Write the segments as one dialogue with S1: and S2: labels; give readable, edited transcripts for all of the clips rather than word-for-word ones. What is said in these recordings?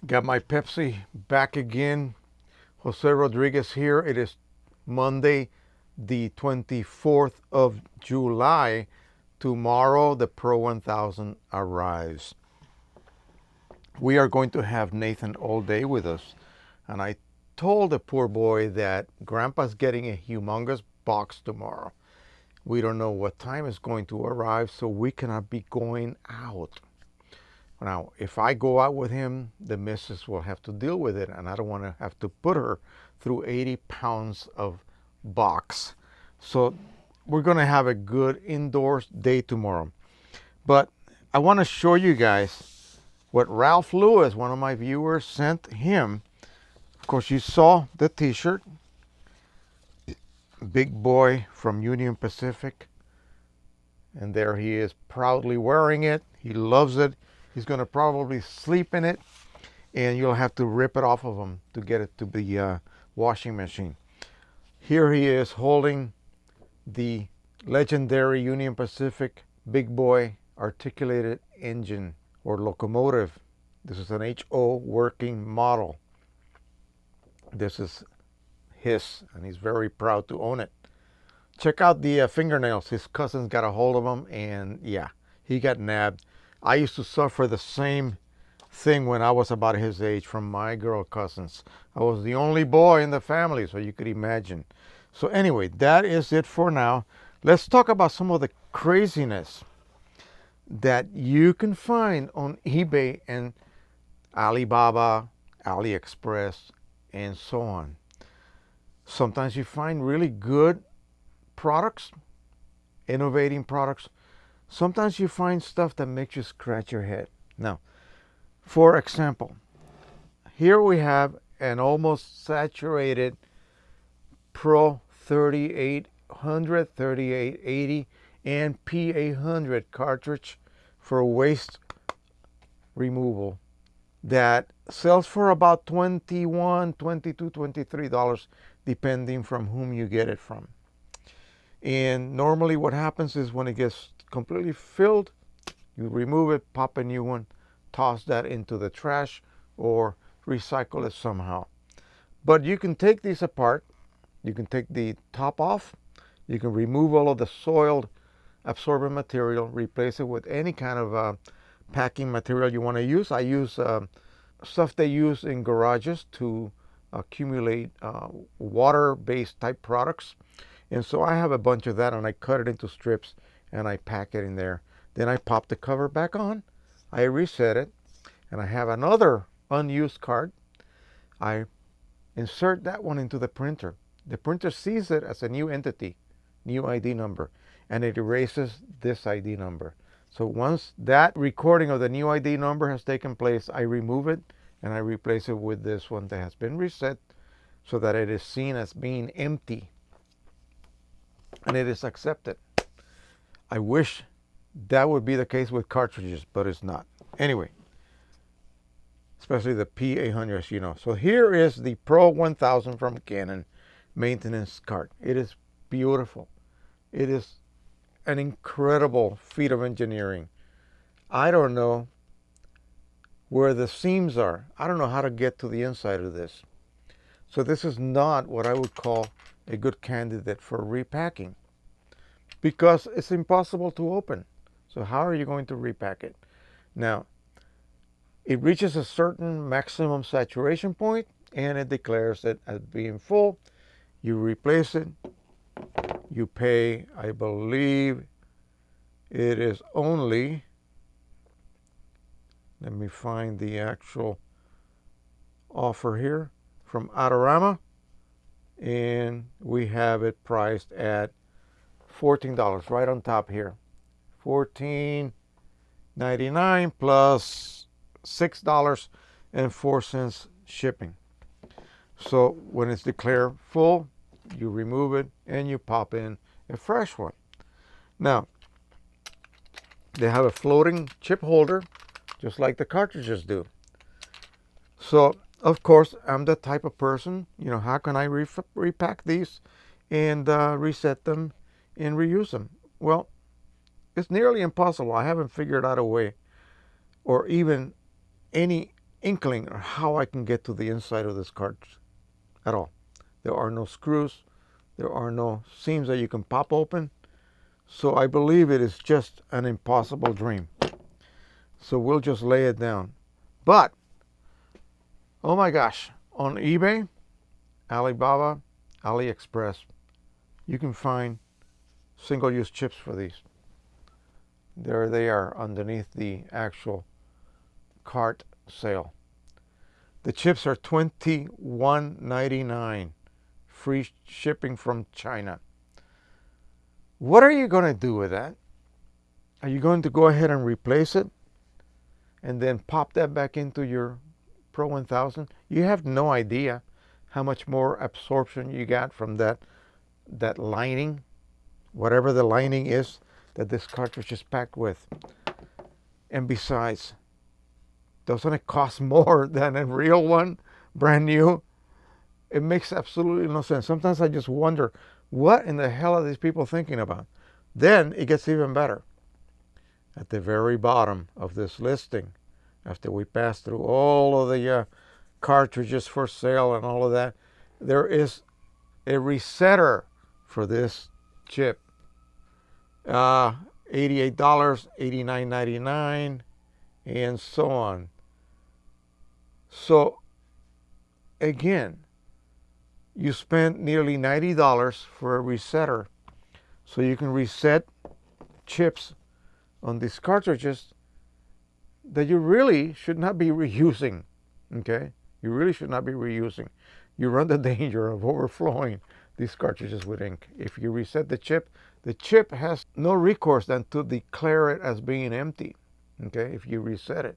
S1: Got my Pepsi back again. Jose Rodriguez here. It is Monday, the 24th of July. Tomorrow, the Pro 1000 arrives. We are going to have Nathan all day with us. And I told the poor boy that Grandpa's getting a humongous box tomorrow. We don't know what time it's going to arrive, so we cannot be going out. Now, if I go out with him, the missus will have to deal with it, and I don't want to have to put her through 80 pounds of box. So we're going to have a good indoors day tomorrow. But I want to show you guys what Ralph Lewis, one of my viewers, sent him. Of course, you saw the t-shirt. Big boy from Union Pacific. And there he is proudly wearing it. He loves it. He's going to probably sleep in it, and you'll have to rip it off of him to get it to the washing machine. Here he is holding the legendary Union Pacific Big Boy articulated engine or locomotive. This is an HO working model. This is his, and he's very proud to own it. Check out the fingernails. His cousins got a hold of them, and yeah, he got nabbed. I used to suffer the same thing when I was about his age from my girl cousins. I was the only boy in the family, so you could imagine. So anyway, that is it for now. Let's talk about some of the craziness that you can find on eBay and Alibaba, AliExpress, and so on. Sometimes you find really good products, innovating products. Sometimes you find stuff that makes you scratch your head. Now, for example, here we have an almost saturated Pro 3800, 3880, and P800 cartridge for waste removal that sells for about $21, $22, $23 depending from whom you get it from. And normally what happens is when it gets completely filled, you remove it, pop a new one, toss that into the trash or recycle it somehow. But you can take these apart. You can take the top off. You can remove all of the soiled absorbent material, replace it with any kind of packing material you want to use. I use stuff they use in garages to accumulate water-based type products. And so I have a bunch of that, and I cut it into strips and I pack it in there. Then I pop the cover back on, I reset it, and I have another unused card. I insert that one into the printer. The printer sees it as a new entity, new ID number, and it erases this ID number. So once that recording of the new ID number has taken place, I remove it and I replace it with this one that has been reset so that it is seen as being empty and it is accepted. I wish that would be the case with cartridges, but it's not. Anyway, especially the P800, as you know. So here is the Pro 1000 from Canon maintenance cart. It is beautiful. It is an incredible feat of engineering. I don't know where the seams are. I don't know how to get to the inside of this. So this is not what I would call a good candidate for repacking because it's impossible to open. So how are you going to repack it? Now, it reaches a certain maximum saturation point and it declares it as being full. You replace it. You pay, I believe it is only, let me find the actual offer here from Adorama, and we have it priced at $14 right on top here. $14.99 plus $6.04 shipping. So when it's declared full, you remove it and you pop in a fresh one. Now, they have a floating chip holder just like the cartridges do. So of course, I'm the type of person, how can I repack these and reset them and reuse them? Well, it's nearly impossible. I haven't figured out a way or even any inkling of how I can get to the inside of this cartridge at all. There are no screws. There are no seams that you can pop open. So I believe it is just an impossible dream. So we'll just lay it down. But, oh my gosh, on eBay, Alibaba, AliExpress, you can find single-use chips for these. There they are underneath the actual cart sale. The chips are $21.99, free shipping from China. What are you going to do with that? Are you going to go ahead and replace it and then pop that back into your Pro 1000? You have no idea how much more absorption you got from that lining, whatever the lining is that this cartridge is packed with. And besides, doesn't it cost more than a real one, brand new? It makes absolutely no sense. Sometimes I just wonder, what in the hell are these people thinking about? Then it gets even better. At the very bottom of this listing, after we pass through all of the cartridges for sale and all of that, there is a resetter for this chip. $88, $89.99, and so on. So again, you spend nearly $90 for a resetter, so you can reset chips on these cartridges that you really should not be reusing. Okay, you really should not be reusing. You run the danger of overflowing these cartridges with ink. If you reset the chip has no recourse than to declare it as being empty. Okay, if you reset it.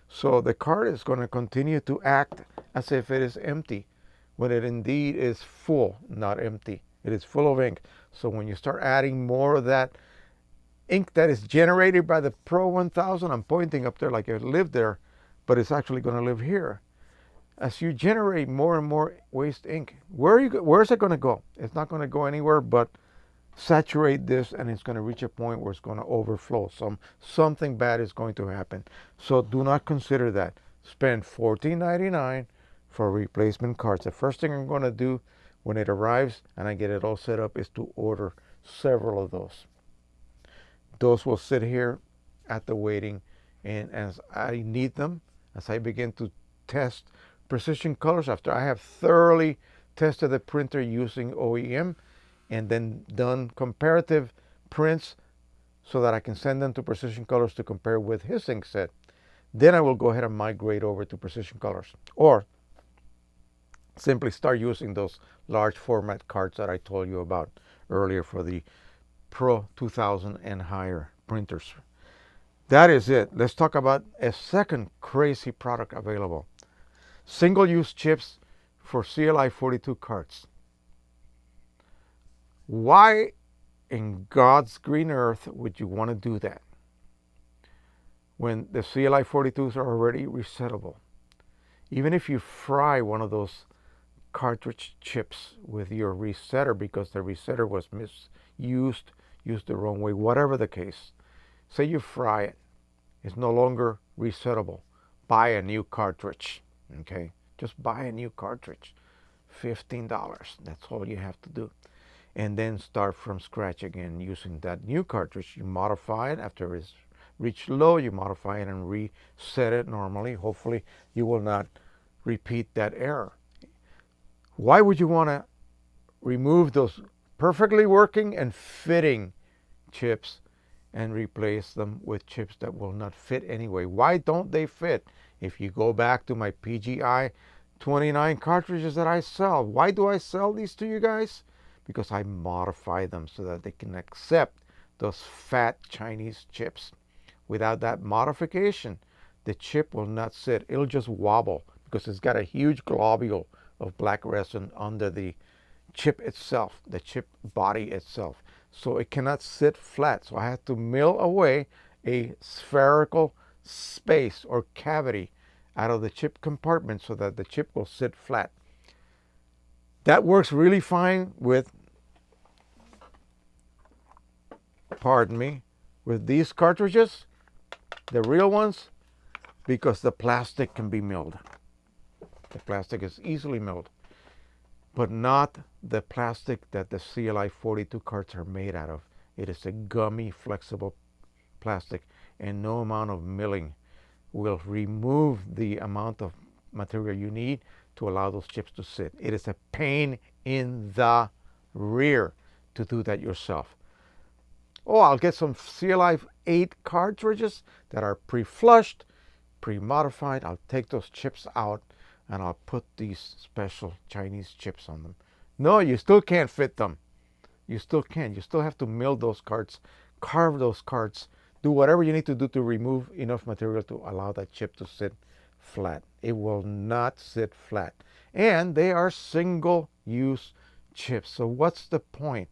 S1: So the card is going to continue to act as if it is empty, when it indeed is full, not empty. It is full of ink. So when you start adding more of that ink that is generated by the Pro 1000, I'm pointing up there like it lived there, but it's actually going to live here. As you generate more and more waste ink, where's it going to go? It's not going to go anywhere but saturate this, and it's going to reach a point where it's going to overflow. Something bad is going to happen. So do not consider that. Spend $14.99 for replacement cards. The first thing I'm going to do when it arrives and I get it all set up is to order several of those. Those will sit here at the waiting, and as I need them, as I begin to test precision colors, after I have thoroughly tested the printer using OEM and then done comparative prints so that I can send them to Precision Colors to compare with his ink set, then I will go ahead and migrate over to Precision Colors, or simply start using those large format cards that I told you about earlier for the Pro 2000 and higher printers. That is it. Let's talk about a second crazy product available. Single-use chips for CLI 42 cards. Why in God's green earth would you want to do that when the CLI 42s are already resettable? Even if you fry one of those cartridge chips with your resetter because the resetter was misused, used the wrong way, whatever the case, say you fry it, it's no longer resettable. Buy a new cartridge, okay? Just buy a new cartridge, $15. That's all you have to do. And then start from scratch again using that new cartridge. You modify it after it's reached low, you modify it and reset it normally. Hopefully you will not repeat that error. Why would you want to remove those perfectly working and fitting chips and replace them with chips that will not fit anyway? Why don't they fit? If you go back to my PGI 29 cartridges that I sell, why do I sell these to you guys? Because I modify them so that they can accept those fat Chinese chips. Without that modification, the chip will not sit. It'll just wobble because it's got a huge globule of black resin under the chip itself, the chip body itself. So it cannot sit flat. So I have to mill away a spherical space or cavity out of the chip compartment so that the chip will sit flat. That works really fine with, pardon me, with these cartridges, the real ones. because the plastic can be milled. The plastic is easily milled, but not the plastic that the CLI 42 cards are made out of. It is a gummy, flexible plastic, and no amount of milling will remove the amount of material you need to allow those chips to sit. It is a pain in the rear to do that yourself. Oh, I'll get some CLI 8 cartridges that are pre-flushed, pre-modified. I'll take those chips out and I'll put these special Chinese chips on them. No, you still can't fit them. You still can't. You still have to mill those cards, carve those cards, do whatever you need to do to remove enough material to allow that chip to sit flat. It will not sit flat. And they are single-use chips. So what's the point,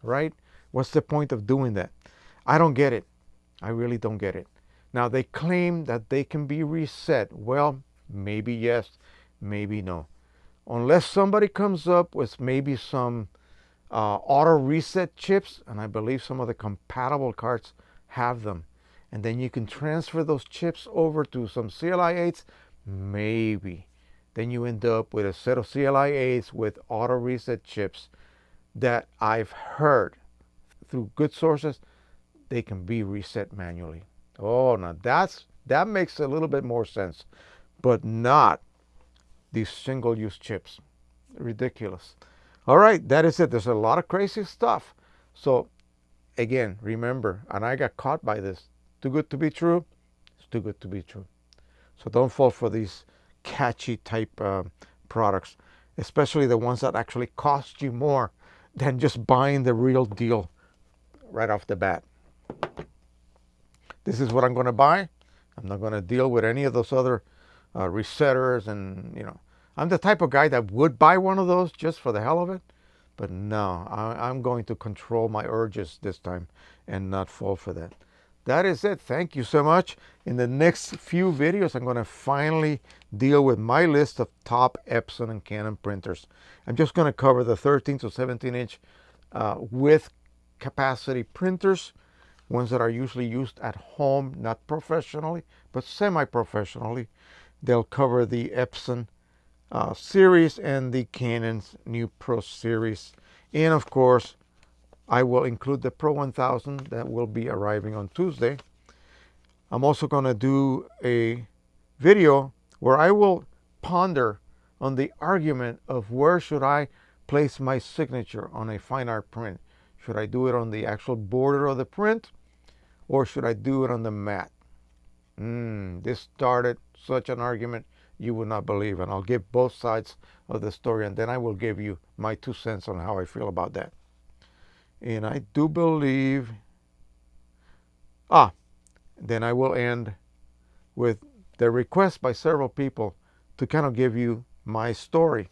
S1: right? What's the point of doing that? I don't get it. I really don't get it. Now, they claim that they can be reset. Well, maybe yes, maybe no. Unless somebody comes up with maybe some auto reset chips, and I believe some of the compatible cards have them. And then you can transfer those chips over to some CLI 8s, maybe. Then you end up with a set of CLI 8s with auto reset chips that I've heard through good sources, they can be reset manually. Oh, now that makes a little bit more sense, but not these single-use chips. Ridiculous. All right, that is it. There's a lot of crazy stuff. So again, remember, and I got caught by this. Too good to be true. It's too good to be true. So don't fall for these catchy type products, especially the ones that actually cost you more than just buying the real deal right off the bat. This is what I'm going to buy. I'm not going to deal with any of those other resetters, and I'm the type of guy that would buy one of those just for the hell of it. But no, I'm going to control my urges this time and not fall for that. That is it. Thank you so much. In the next few videos, I'm going to finally deal with my list of top Epson and Canon printers. I'm just going to cover the 13 to 17 inch with capacity printers, ones that are usually used at home, not professionally, but semi-professionally. They'll cover the Epson series and the Canon's new Pro series. And of course, I will include the Pro 1000 that will be arriving on Tuesday. I'm also going to do a video where I will ponder on the argument of where should I place my signature on a fine art print. Should I do it on the actual border of the print, or should I do it on the mat? This started such an argument you would not believe, and I'll give both sides of the story, and then I will give you my 2 cents on how I feel about that. And I do believe, then I will end with the request by several people to kind of give you my story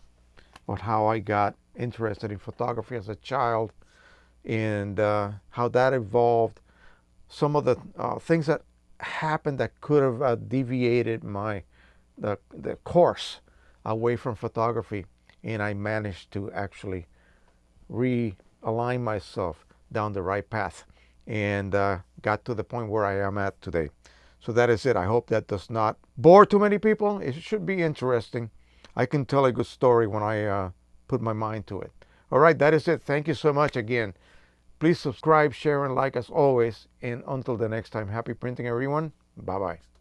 S1: on how I got interested in photography as a child, and how that evolved, some of the things that happened that could have deviated the course away from photography, and I managed to actually realign myself down the right path, and got to the point where I am at today. So that is it. I hope that does not bore too many people. It should be interesting. I can tell a good story when I put my mind to it. All right, that is it. Thank you so much again. Please subscribe, share, and like as always. And until the next time, happy printing, everyone. Bye-bye.